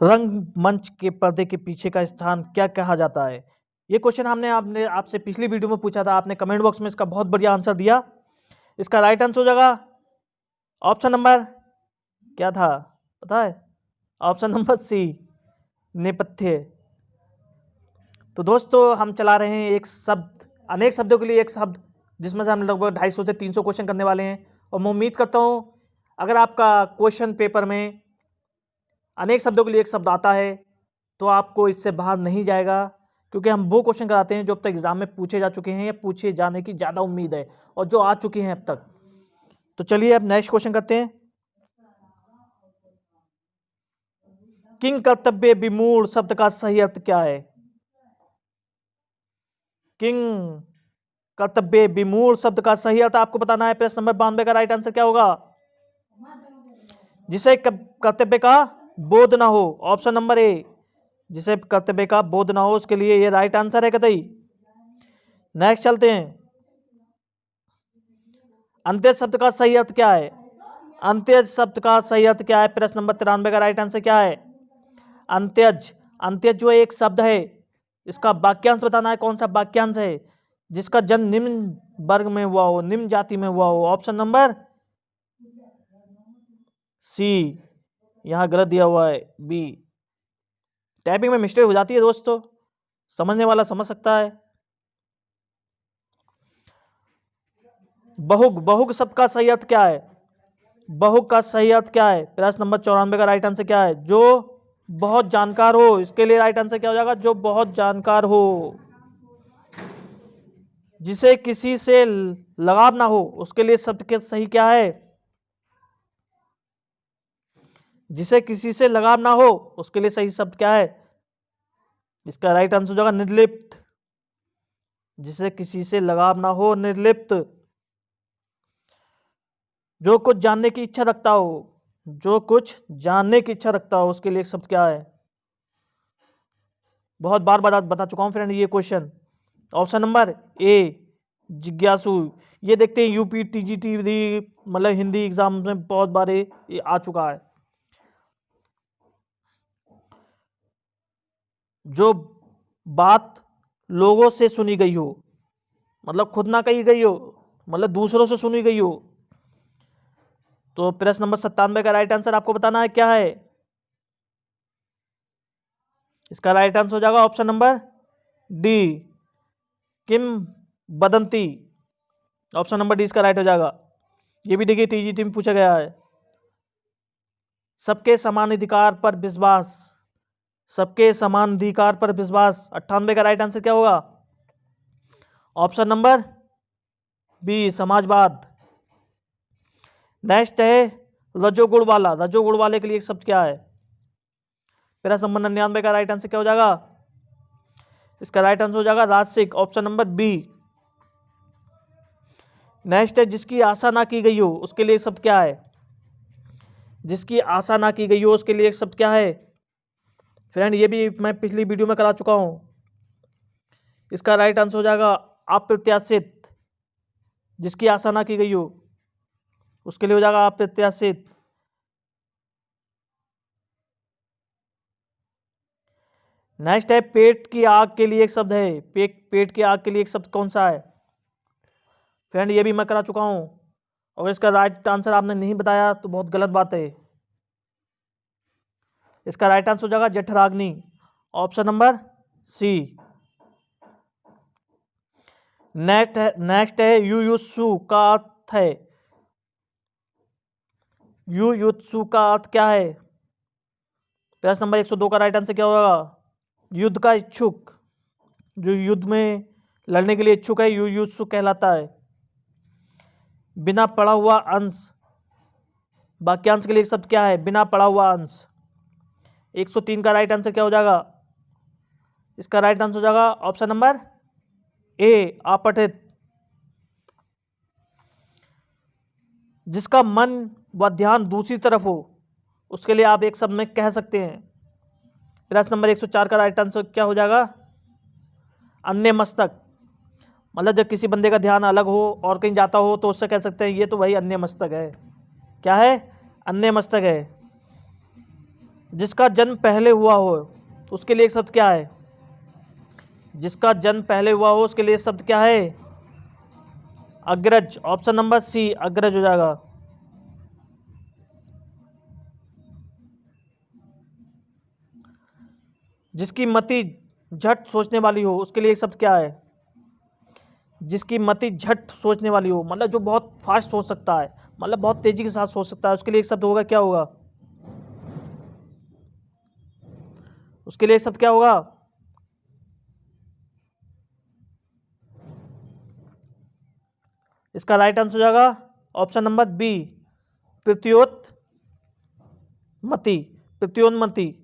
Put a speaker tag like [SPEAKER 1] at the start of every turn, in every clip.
[SPEAKER 1] रंगमंच के पर्दे के पीछे का स्थान क्या कहा जाता है? ये क्वेश्चन हमने आपने आपसे पिछली वीडियो में पूछा था, आपने कमेंट बॉक्स में इसका बहुत बढ़िया आंसर दिया। इसका राइट आंसर हो जाएगा ऑप्शन नंबर क्या था पता है? ऑप्शन नंबर सी, नेपथ्य। तो दोस्तों हम चला रहे हैं एक शब्द, अनेक शब्दों के लिए एक शब्द, जिसमें से हम लगभग 250 से 300 क्वेश्चन करने वाले हैं। और मैं उम्मीद करता हूँ अगर आपका क्वेश्चन पेपर में अनेक शब्दों के लिए एक शब्द आता है तो आपको इससे बाहर नहीं जाएगा, क्योंकि हम वो क्वेश्चन कराते हैं जो अब तक एग्जाम में पूछे जा चुके हैं या पूछे जाने की ज़्यादा उम्मीद है और जो आ चुके हैं अब तक। तो चलिए अब नेक्स्ट क्वेश्चन करते हैं। किंग कर्तव्य विमूढ़ शब्द का सही अर्थ क्या है? किंग कर्तव्य विमूढ़ शब्द का सही अर्थ आपको बताना है। प्रश्न नंबर 92 का राइट आंसर क्या होगा? जिसे कर्तव्य का बोध ना हो। ऑप्शन नंबर ए, जिसे कर्तव्य का बोध ना हो, उसके लिए ये राइट आंसर है कतई। नेक्स्ट चलते हैं। अंत्यज शब्द का सही अर्थ क्या है? अंत्यज शब्द का सही अर्थ क्या है? प्रश्न नंबर 93 का राइट आंसर क्या है? अंत्यज, अंत्यज जो एक शब्द है, इसका वाक्यांश बताना है। कौन सा वाक्यांश है जिसका जन्म निम्न वर्ग में हुआ हो, निम्न जाति में हुआ हो? ऑप्शन नंबर सी, यहां गलत दिया हुआ है बी। टाइपिंग में मिस्टेक हो जाती है दोस्तों, समझने वाला समझ सकता है। बहुग, बहुग शब्द का सही अर्थ क्या है? बहुग का सही अर्थ क्या है? प्रश्न नंबर 94 का राइट आंसर क्या है? जो बहुत जानकार हो। इसके लिए राइट आंसर क्या हो जाएगा? जो बहुत जानकार हो। जिसे किसी से लगाव ना हो, उसके लिए शब्द के सही क्या है? जिसे किसी से लगाव ना हो, उसके लिए सही शब्द क्या है? इसका राइट आंसर हो जाएगा निर्लिप्त। जिसे किसी से लगाव ना हो, निर्लिप्त। जो कुछ जानने की इच्छा रखता हो, जो कुछ जानने की इच्छा रखता हो, उसके लिए एक शब्द क्या है? बहुत बार बता चुका हूं फ्रेंड ये क्वेश्चन। ऑप्शन नंबर ए, जिज्ञासु। ये देखते हैं यूपी टीजीटी मतलब हिंदी एग्जाम में बहुत बार ये आ चुका है। जो बात लोगों से सुनी गई हो, मतलब खुद ना कही गई हो, मतलब दूसरों से सुनी गई हो। तो प्रश्न नंबर 97 का राइट आंसर आपको बताना है क्या है? इसका राइट आंसर हो जाएगा ऑप्शन नंबर डी, किम बदंती। ऑप्शन नंबर डी इसका राइट हो जाएगा। ये भी देखिए टीजीटी में पूछा गया है। सबके समान अधिकार पर विश्वास, सबके समान अधिकार पर विश्वास। 98 का राइट आंसर क्या होगा? ऑप्शन नंबर बी, समाजवाद। नेक्स्ट है रजोगुण वाला। रजोगुण वाले के लिए एक शब्द क्या है? प्रश्न नंबर 99 का राइट आंसर क्या हो जाएगा? इसका राइट आंसर हो जाएगा राजसिक। Option number B. नेक्स्ट है जिसकी आशा ना की गई हो, उसके लिए एक शब्द क्या है? जिसकी आशा ना की गई हो, उसके लिए एक शब्द क्या है? फ्रेंड ये भी मैं पिछली वीडियो में करा चुका हूं। इसका राइट आंसर हो जाएगा अप्रत्याशित। जिसकी आशा ना की गई हो, उसके लिए हो जाएगा अप्रत्याशित। नेक्स्ट है पेट की आग के लिए एक शब्द है। पेट की आग के लिए एक शब्द कौन सा है? फ्रेंड ये भी मैं करा चुका हूं। और इसका राइट आंसर आपने नहीं बताया तो बहुत गलत बात है। इसका राइट आंसर हो जाएगा जठराग्नि। Option number C. नेक्स्ट है युयुत्सु का अर्थ है। युयुत्सु का अर्थ क्या है? प्रश्न नंबर 102 का राइट आंसर क्या होगा? युद्ध का इच्छुक, जो युद्ध में लड़ने के लिए इच्छुक है, युयुत्सु कहलाता है। बिना पढ़ा हुआ अंश, वाक्यांश के लिए शब्द क्या है? बिना पढ़ा हुआ अंश। 103 का राइट आंसर क्या हो जाएगा? इसका राइट आंसर हो जाएगा ऑप्शन नंबर ए, अपठित। जिसका मन व ध्यान दूसरी तरफ हो, उसके लिए आप एक शब्द में कह सकते हैं। प्रश्न नंबर 104 का राइट आंसर क्या हो जाएगा? अन्य मस्तक। मतलब जब किसी बंदे का ध्यान अलग हो और कहीं जाता हो तो उससे कह सकते हैं ये तो वही अन्य मस्तक है। क्या है? अन्य मस्तक है। जिसका जन्म पहले हुआ हो उसके लिए एक शब्द क्या है? जिसका जन्म पहले हुआ हो उसके लिए शब्द क्या है? अग्रज। ऑप्शन नंबर सी अग्रज हो जाएगा। जिसकी मति झट सोचने वाली हो उसके लिए एक शब्द क्या है? जिसकी मति झट सोचने वाली हो मतलब जो बहुत फास्ट सोच सकता है, मतलब बहुत तेजी के साथ सोच सकता है, उसके लिए एक शब्द होगा, क्या होगा? उसके लिए एक शब्द क्या होगा? इसका राइट आंसर हो जाएगा ऑप्शन नंबर बी प्रत्योत्मति। प्रत्योन्मति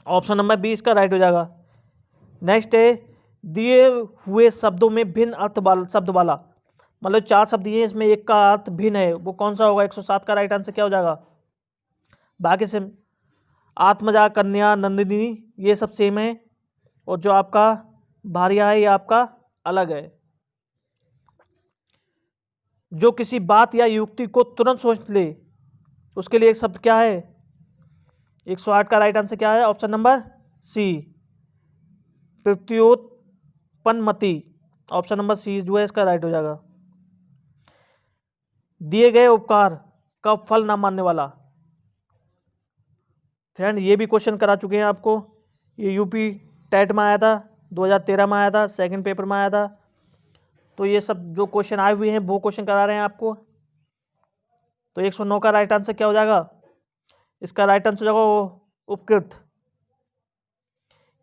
[SPEAKER 1] ऑप्शन नंबर बी इसका राइट हो जाएगा। नेक्स्ट है दिए हुए शब्दों में भिन्न अर्थ वाला शब्द वाला, मतलब 4 शब्द दिए हैं इसमें एक का अर्थ भिन्न है, वो कौन सा होगा? 107 का राइट आंसर क्या हो जाएगा? बाकी से आत्मजा, कन्या, नंदिनी ये सब सेम है, और जो आपका भारिया है ये आपका अलग है। जो किसी बात या युक्ति को तुरंत सोच ले उसके लिए एक शब्द क्या है? 108 का राइट आंसर क्या है? ऑप्शन नंबर सी प्रत्युत्पन्नमति। ऑप्शन नंबर सी जो है इसका राइट हो जाएगा। दिए गए उपकार का फल ना मानने वाला, फ्रेंड ये भी क्वेश्चन करा चुके हैं आपको, ये यूपी टेट में आया था, 2013 में आया था, सेकंड पेपर में आया था, तो ये सब जो क्वेश्चन आए हुए हैं वो क्वेश्चन करा रहे हैं आपको। तो 109 का राइट आंसर क्या हो जाएगा? इसका राइट आंसर हो जाएगा उपकृत।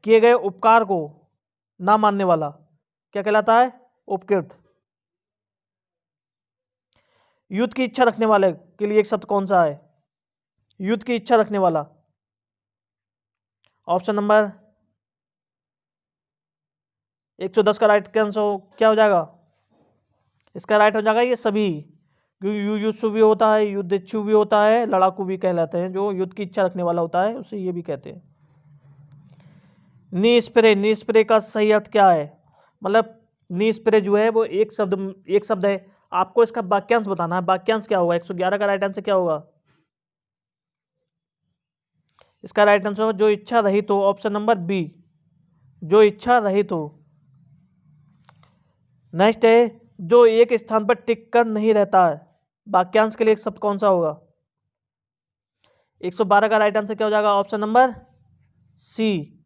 [SPEAKER 1] किए गए उपकार को ना मानने वाला क्या कहलाता है? उपकृत। युद्ध की इच्छा रखने वाले के लिए एक शब्द कौन सा है? युद्ध की इच्छा रखने वाला, ऑप्शन नंबर 110 का राइट आंसर क्या हो जाएगा? इसका राइट हो जाएगा ये सभी। युयुत्सु भी होता है, युद्धेच्छु भी होता है, लड़ाकू भी कहलाते हैं, जो युद्ध की इच्छा रखने वाला होता है उसे ये भी कहते हैं। निस्प्रे, निस्प्रे का सही अर्थ क्या है? मतलब निस्प्रे जो है वो एक शब्द है, आपको इसका वाक्यांश बताना है। वाक्यांश क्या होगा? 111 का राइट आंसर क्या होगा? इसका राइट आंसर होगा जो इच्छा रहित हो, ऑप्शन नंबर बी जो इच्छा रहित हो। नेक्स्ट है जो एक स्थान पर टिक कर नहीं रहता है, वाक्यांश के लिए एक शब्द कौन सा होगा? 112 का राइट आंसर क्या हो जाएगा? Option number C.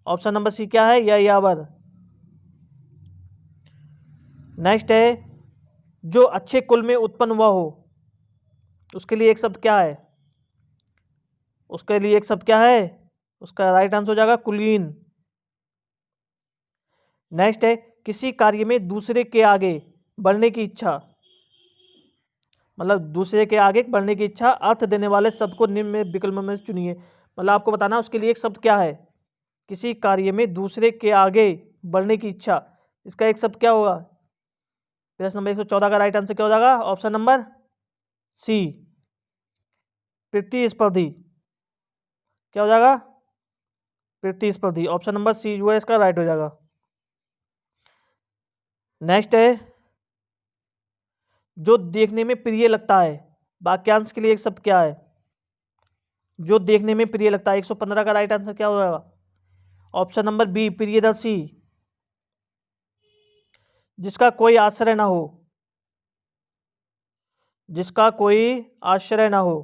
[SPEAKER 1] Option number C क्या है? यायावर। नेक्स्ट है जो अच्छे कुल में उत्पन्न हुआ हो उसके लिए एक शब्द क्या है? उसके लिए एक शब्द क्या है? उसका राइट आंसर हो जाएगा कुलीन। नेक्स्ट है किसी कार्य में दूसरे के आगे बढ़ने की इच्छा, मतलब दूसरे के आगे बढ़ने की इच्छा अर्थ देने वाले शब्द को निम्न में विकल्प में से चुनिए। मतलब आपको बताना उसके लिए एक शब्द क्या है? किसी कार्य में दूसरे के आगे बढ़ने की इच्छा, इसका एक शब्द क्या होगा? प्रश्न नंबर 114 का राइट आंसर क्या हो जाएगा? ऑप्शन नंबर सी प्रतिस्पर्धी। क्या हो जाएगा? प्रतिस्पर्धी। ऑप्शन नंबर सी जो है इसका राइट हो जाएगा। नेक्स्ट है जो देखने में प्रिय लगता है, वाक्यांश के लिए एक शब्द क्या है? जो देखने में प्रिय लगता है, 115 का राइट आंसर क्या हो जाएगा? ऑप्शन नंबर बी प्रियदर्शी। जिसका कोई आश्रय ना हो, जिसका कोई आश्रय ना हो।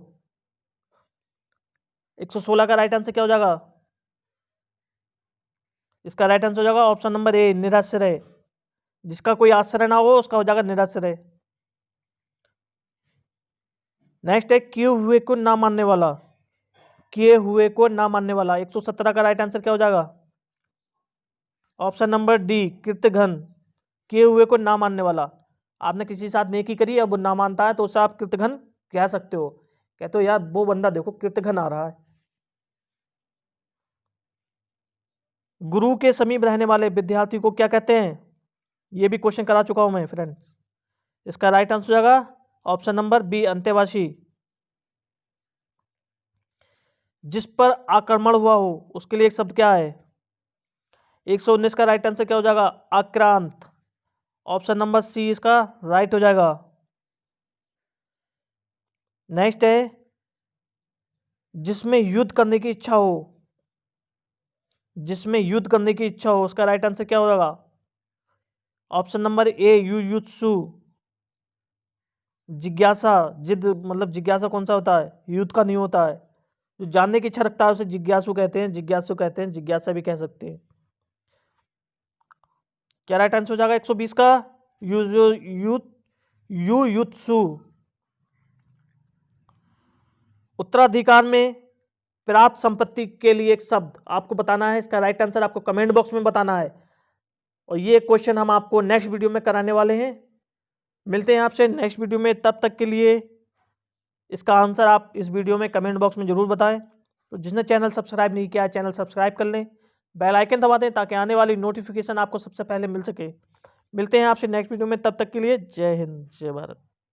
[SPEAKER 1] 116 का राइट आंसर क्या हो जाएगा? इसका राइट आंसर हो जाएगा ऑप्शन नंबर ए निराश्रय। जिसका कोई आश्रय ना हो उसका हो जाएगा निराश्रय। नेक्स्ट है किए हुए को ना मानने वाला, किए हुए को ना मानने वाला, 117 का राइट आंसर क्या हो जाएगा? ऑप्शन नंबर डी कृतघ्न। किए हुए को ना मानने वाला, आपने किसी के साथ नेकी करी अब वो ना मानता है तो उसे आप कृतघ्न कह सकते हो, कहते हो यार वो बंदा देखो कृतघ्न आ रहा है। गुरु के समीप रहने वाले विद्यार्थी को क्या कहते हैं? ये भी क्वेश्चन करा चुका हूं मैं फ्रेंड्स। इसका राइट आंसर हो जाएगा ऑप्शन नंबर बी अंतेवासी। जिस पर आक्रमण हुआ हो उसके लिए एक शब्द क्या है? 119 का राइट आंसर क्या हो जाएगा? आक्रांत। ऑप्शन नंबर सी इसका राइट हो जाएगा। नेक्स्ट है जिसमें युद्ध करने की इच्छा हो, जिसमें युद्ध करने की इच्छा हो, उसका राइट आंसर क्या होगा? Option number A Yuyutsu. जिज्ञासा, जिद मतलब जिज्ञासा कौन सा होता है? युद्ध का नहीं होता है। जो जानने की इच्छा रखता है उसे जिज्ञासु कहते हैं, जिज्ञासु कहते हैं, जिज्ञासा भी कह सकते हैं। क्या राइट आंसर हो जाएगा 120 का? युयुत्सु। उत्तराधिकार में प्राप्त संपत्ति के लिए एक शब्द आपको बताना है, इसका राइट आंसर आपको कमेंट बॉक्स में बताना है। और ये क्वेश्चन हम आपको नेक्स्ट वीडियो में कराने वाले हैं। मिलते हैं आपसे नेक्स्ट वीडियो में, तब तक के लिए इसका आंसर आप इस वीडियो में कमेंट बॉक्स में जरूर बताएं। तो जिसने चैनल सब्सक्राइब नहीं किया है, चैनल सब्सक्राइब कर लें, बेल आइकन दबा दें ताकि आने वाली नोटिफिकेशन आपको सबसे पहले मिल सके। मिलते हैं आपसे नेक्स्ट वीडियो में, तब तक के लिए जय हिंद जय भारत।